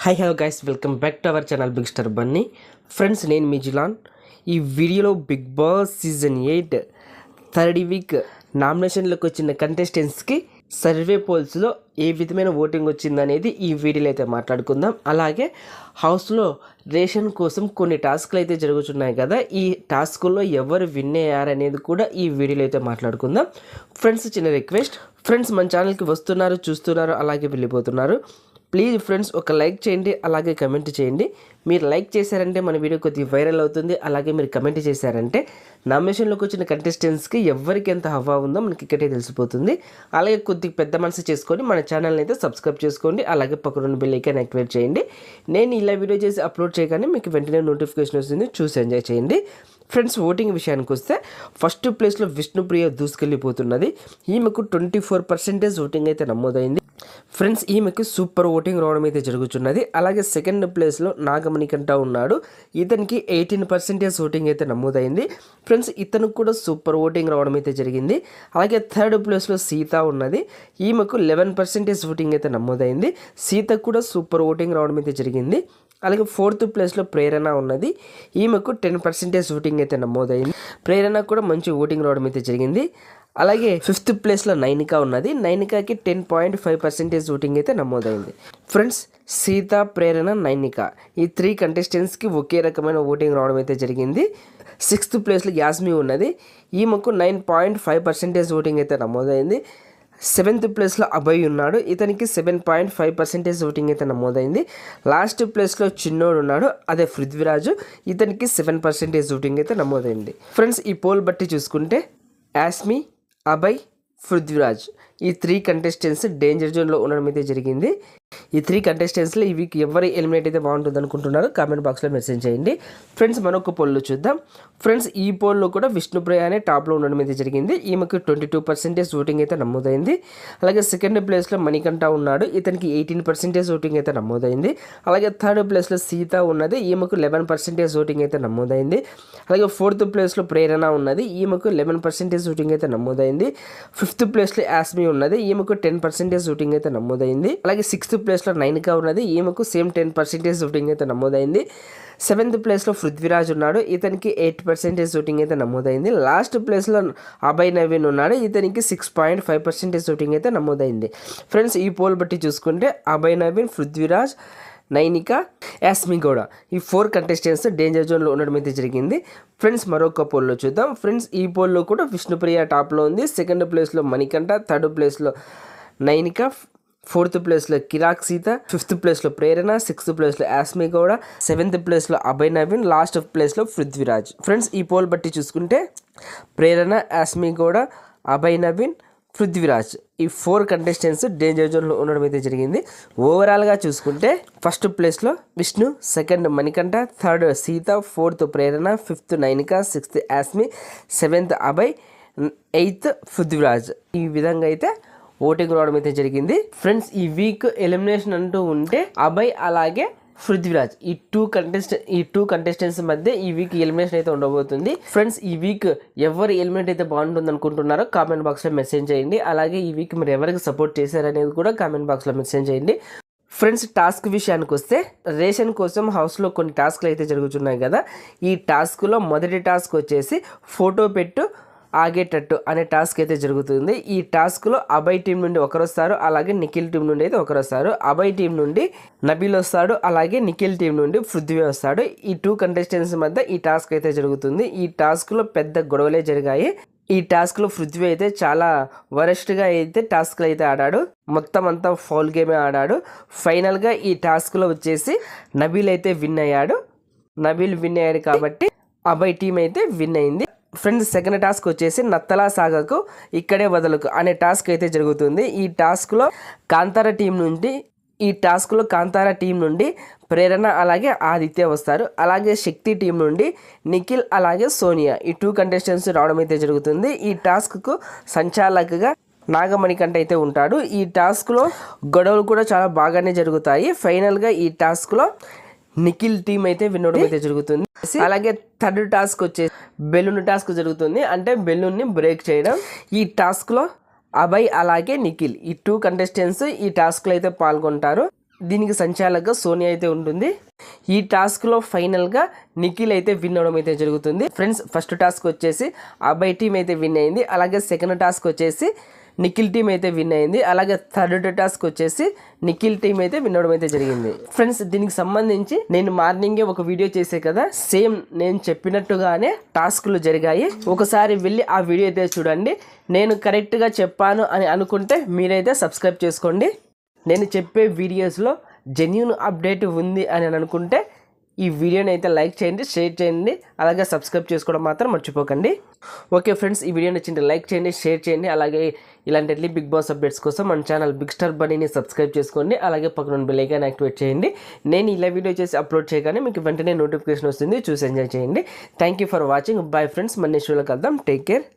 Hi hello guys, welcome back to our channel big star Bunny. Friends, నేను మీ జిలాన్. ఈ వీడియోలో Bigg Boss season 8 third week నామినేషన్లకు వచ్చిన కంటెస్టెంట్స్కి సర్వే పోల్స్లో ఏ విధమైన ఓటింగ్ వచ్చిందనేది ఈ వీడియోలో అయితే మాట్లాడుకుందాం. అలాగే హౌస్లో రేషన్ కోసం కొన్ని టాస్క్లు అయితే జరుగుతున్నాయి కదా, ఈ టాస్కుల్లో ఎవరు విన్ అయ్యారనేది కూడా ఈ వీడియోలో అయితే మాట్లాడుకుందాం. ఫ్రెండ్స్, చిన్న రిక్వెస్ట్, ఫ్రెండ్స్ మన ఛానల్కి వస్తున్నారు, చూస్తున్నారు, అలాగే వెళ్ళిపోతున్నారు. ప్లీజ్ ఫ్రెండ్స్, ఒక లైక్ చేయండి, అలాగే కమెంట్ చేయండి. మీరు లైక్ చేశారంటే మన వీడియో కొద్దిగా వైరల్ అవుతుంది. అలాగే మీరు కమెంట్ చేశారంటే నామినేషన్లోకి వచ్చిన కంటెస్టెంట్స్కి ఎవరికి ఎంత హవా ఉందో మనకి ఇక్కడే తెలిసిపోతుంది. అలాగే కొద్దిగా పెద్ద మనసు చేసుకొని మన ఛానల్ని అయితే సబ్స్క్రైబ్ చేసుకోండి. అలాగే పక్కన బెల్ ఐకాన్ యాక్టివేట్ చేయండి. నేను ఇలా వీడియో చేసి అప్లోడ్ చేయగానే మీకు వెంటనే నోటిఫికేషన్ వస్తుంది, చూసి ఎంజాయ్ చేయండి. ఫ్రెండ్స్, ఓటింగ్ విషయానికి వస్తే ఫస్ట్ ప్లేస్లో విష్ణుప్రియ దూసుకెళ్ళిపోతున్నది. ఈమెకు 24% ఓటింగ్ అయితే నమోదైంది. ఫ్రెండ్స్, ఈమెకి సూపర్ ఓటింగ్ రావడం అయితే జరుగుతున్నది. అలాగే సెకండ్ ప్లేస్లో నాగమణికంట ఉన్నాడు. ఇతనికి 18% ఓటింగ్ అయితే నమోదైంది. ఫ్రెండ్స్, ఇతనికి కూడా సూపర్ ఓటింగ్ రావడం అయితే జరిగింది. అలాగే థర్డ్ ప్లేస్లో సీత ఉన్నది. ఈమెకు 11% ఓటింగ్ అయితే నమోదైంది. సీతకు కూడా సూపర్ ఓటింగ్ రావడం అయితే జరిగింది. అలాగే ఫోర్త్ ప్లేస్లో ప్రేరణ ఉన్నది. ఈమెకు 10% ఓటింగ్ అయితే నమోదైంది. ప్రేరణ కూడా మంచి ఓటింగ్ రావడం అయితే జరిగింది. అలాగే ఫిఫ్త్ ప్లేస్లో నైనిక ఉన్నది. నైనికాకి 10.5% ఓటింగ్ అయితే నమోదైంది. ఫ్రెండ్స్, సీత, ప్రేరణ, నైనిక ఈ 3 కంటెస్టెంట్స్కి ఒకే రకమైన ఓటింగ్ రావడం అయితే జరిగింది. సిక్స్త్ ప్లేస్లో యాస్మి ఉన్నది. ఈమెకు 9.5% ఓటింగ్ అయితే నమోదైంది. సెవెంత్ ప్లేస్లో అభయ్ ఉన్నాడు. ఇతనికి 7.5% ఓటింగ్ అయితే నమోదైంది. లాస్ట్ ప్లేస్లో చిన్నోడు ఉన్నాడు, అదే పృథ్వీరాజు. ఇతనికి 7% ఓటింగ్ అయితే నమోదైంది. ఫ్రెండ్స్, ఈ పోల్ బట్టి చూసుకుంటే యాస్మి, అభయ్, పృథ్వీరాజ్ ఈ 3 కంటెస్టెంట్స్ డేంజర్ జోన్లో ఉండడం అయితే జరిగింది. ఈ 3 కంటెస్టెంట్స్లో ఈ వీక్ ఎవరు ఎలిమినేట్ అయితే బాగుంటుంది అనుకుంటున్నారు కామెంట్ బాక్స్లో మెసేజ్ చేయండి. ఫ్రెండ్స్, మరొక పోల్లో చూద్దాం. ఫ్రెండ్స్, ఈ పోల్లో కూడా విష్ణుప్రియ అనే టాప్లో ఉండడం అయితే జరిగింది. ఈమెకు 22% ఓటింగ్ అయితే నమోదైంది. అలాగే సెకండ్ ప్లేస్లో మణికంఠ ఉన్నాడు. ఇతనికి 18% ఓటింగ్ అయితే నమోదైంది. అలాగే థర్డ్ ప్లేస్లో సీత ఉన్నది. ఈమెకు 11% ఓటింగ్ అయితే నమోదైంది. అలాగే ఫోర్త్ ప్లేస్లో ప్రేరణ ఉన్నది. ఈమెకు 11% ఓటింగ్ అయితే నమోదైంది. ఫిఫ్త్ ప్లేస్లో యాస్మి ఉన్నది. ఈమెకు 10% ఓటింగ్ అయితే నమోదైంది. అలాగే సిక్స్త్ ప్లేస్లో నైనిక ఉన్నది. ఈమెకు సేమ్ 10% ఓటింగ్ అయితే నమోదైంది. సెవెంత్ ప్లేస్లో పృథ్వీరాజ్ ఉన్నాడు. ఇతనికి 8% ఓటింగ్ అయితే నమోదైంది. లాస్ట్ ప్లేస్లో అభయ్ నవీన్ ఉన్నాడు. ఇతనికి 6.5% ఓటింగ్ అయితే నమోదైంది. ఫ్రెండ్స్, ఈ పోల్ బట్టి చూసుకుంటే అభయ్ నవీన్, పృథ్వీరాజ్, నైనిక, యాస్మి గౌడ ఈ 4 కంటెస్టెంట్స్ డేంజర్ జోన్లో ఉండడం అయితే జరిగింది. ఫ్రెండ్స్, మరొక పోల్లో చూద్దాం. ఫ్రెండ్స్, ఈ పోల్లో కూడా విష్ణుప్రియ టాప్లో ఉంది. సెకండ్ ప్లేస్లో మణికంఠ, థర్డ్ ప్లేస్లో నైనిక, ఫోర్త్ ప్లేస్లో కిరాక్ సీత, ఫిఫ్త్ ప్లేస్లో ప్రేరణ, సిక్స్త్ ప్లేస్లో యాస్మి గౌడ, సెవెంత్ ప్లేస్లో అభయ్ నవీన్, లాస్ట్ ప్లేస్లో పృథ్వీరాజ్. ఫ్రెండ్స్, ఈ పోల్ బట్టి చూసుకుంటే ప్రేరణ, యాస్మి గౌడ, అభయ్ నవీన్, పృథ్వీరాజ్ ఈ 4 కంటెస్టెంట్స్ డేంజర్ జోన్లో ఉండడం అయితే జరిగింది. ఓవరాల్గా చూసుకుంటే ఫస్ట్ ప్లేస్లో Vishnu, second Manikanta, third Seetha, fourth Prerana, fifth Nainika, sixth Yashmi, seventh Abhay, eighth Prithviraj ఈ విధంగా అయితే ఓటింగ్ రావడం అయితే జరిగింది. ఫ్రెండ్స్, ఈ వీక్ ఎలిమినేషన్ అంటూ ఉంటే అభయ్ అలాగే పృథ్వీరాజ్ ఈ టూ కంటెస్టెంట్స్ మధ్య ఈ వీక్ ఎలిమినేషన్ అయితే ఉండబోతుంది. ఫ్రెండ్స్, ఈ వీక్ ఎవరు ఎలిమినేట్ అయితే బాగుంటుంది అనుకుంటున్నారో కామెంట్ బాక్స్లో మెసేజ్ చేయండి. అలాగే ఈ వీక్ మీరు ఎవరికి సపోర్ట్ చేశారనేది కూడా కామెంట్ బాక్స్లో మెసేజ్ చేయండి. ఫ్రెండ్స్, టాస్క్ విషయానికి వస్తే రేషన్ కోసం హౌస్లో కొన్ని టాస్క్లు అయితే జరుగుతున్నాయి కదా, ఈ టాస్క్లో మొదటి టాస్క్ వచ్చేసి ఫోటో పెట్టు ఆగేటట్టు అనే టాస్క్ అయితే జరుగుతుంది. ఈ టాస్క్లో అభయ్ టీం నుండి ఒకరు వస్తారు, అలాగే నిఖిల్ టీం నుండి అయితే ఒకరు వస్తారు. అభయ్ టీం నుండి నబీల్ వస్తాడు, అలాగే నిఖిల్ టీం నుండి పృథ్వీ వస్తాడు. ఈ 2 కంటెస్టెంట్స్ మధ్య ఈ టాస్క్ అయితే జరుగుతుంది. ఈ టాస్క్లో పెద్ద గొడవలే జరిగాయి. ఈ టాస్క్లో పృథ్వీ అయితే చాలా వరస్ట్గా అయితే టాస్క్లు అయితే ఆడాడు. మొత్తం అంతా ఫౌల్ గేమే ఆడాడు. ఫైనల్గా ఈ టాస్క్లో వచ్చేసి నబీల్ అయితే విన్ అయ్యాడు. నబీల్ విన్ అయ్యాడు కాబట్టి అభయ్ టీం అయితే విన్ అయింది. ఫ్రెండ్స్, సెకండ్ టాస్క్ వచ్చేసి నత్తలా సాగకు ఇక్కడే వదలకు అనే టాస్క్ అయితే జరుగుతుంది. ఈ టాస్క్లో కాంతారా టీం నుండి ప్రేరణ అలాగే ఆదిత్య వస్తారు. అలాగే శక్తి టీం నుండి నిఖిల్ అలాగే సోనియా ఈ 2 కంటెస్టెంట్స్ రావడం అయితే జరుగుతుంది. ఈ టాస్క్కు సంచాలకుగా నాగమణికంట అయితే ఉంటాడు. ఈ టాస్క్లో గొడవలు కూడా చాలా బాగానే జరుగుతాయి. ఫైనల్గా ఈ టాస్క్లో నిఖిల్ టీం అయితే వినడం అయితే జరుగుతుంది. అలాగే థర్డ్ టాస్క్ వచ్చేసి బెలూన్ టాస్క్ జరుగుతుంది, అంటే బెలూన్ని బ్రేక్ చేయడం. ఈ టాస్క్లో అభయ్ అలాగే నిఖిల్ ఈ 2 కంటెస్టెంట్స్ ఈ టాస్క్లో అయితే పాల్గొంటారు. దీనికి సంచాలకుగా సోనియా అయితే ఉంటుంది. ఈ టాస్క్లో ఫైనల్గా నిఖిల్ అయితే విన్ అవడం అయితే జరుగుతుంది. ఫ్రెండ్స్, ఫస్ట్ టాస్క్ వచ్చేసి అభయ్ టీం అయితే విన్ అయింది. అలాగే సెకండ్ టాస్క్ వచ్చేసి నిఖిల్ టీం అయితే విన్ అయింది. అలాగే థర్డ్ టాస్క్ వచ్చేసి నిఖిల్ టీం అయితే విన్ అవడం అయితే జరిగింది. ఫ్రెండ్స్, దీనికి సంబంధించి నేను మార్నింగే ఒక వీడియో చేసే కదా, సేమ్ నేను చెప్పినట్టుగానే టాస్క్లు జరిగాయి. ఒకసారి వెళ్ళి ఆ వీడియో అయితే చూడండి. నేను కరెక్ట్గా చెప్పాను అని అనుకుంటే మీరైతే సబ్స్క్రైబ్ చేసుకోండి. నేను చెప్పే వీడియోస్లో జెన్యూన్ అప్డేట్ ఉంది అని అనుకుంటే ఈ వీడియోని అయితే లైక్ చేయండి, షేర్ చేయండి, అలాగే సబ్స్క్రైబ్ చేసుకోవడం మాత్రం మర్చిపోకండి. ఓకే ఫ్రెండ్స్, ఈ వీడియో నచ్చింటే లైక్ చేయండి, షేర్ చేయండి. అలాగే ఇలాంటి బిగ్ బాస్ అప్డేట్స్ కోసం మన ఛానల్ బిగ్ స్టార్ బన్నీని సబ్స్క్రైబ్ చేసుకోండి. అలాగే పక్కన బెల్ ఐకాన్ యాక్టివేట్ చేయండి. నేను ఇలా వీడియో చేసి అప్లోడ్ చేయగానే మీకు వెంటనే నోటిఫికేషన్ వస్తుంది. చూసి ఎంజాయ్ చేయండి. Thank you for watching. Bye friends, మన నెక్స్ట్ వీడియోలో కలుద్దాం. Take care.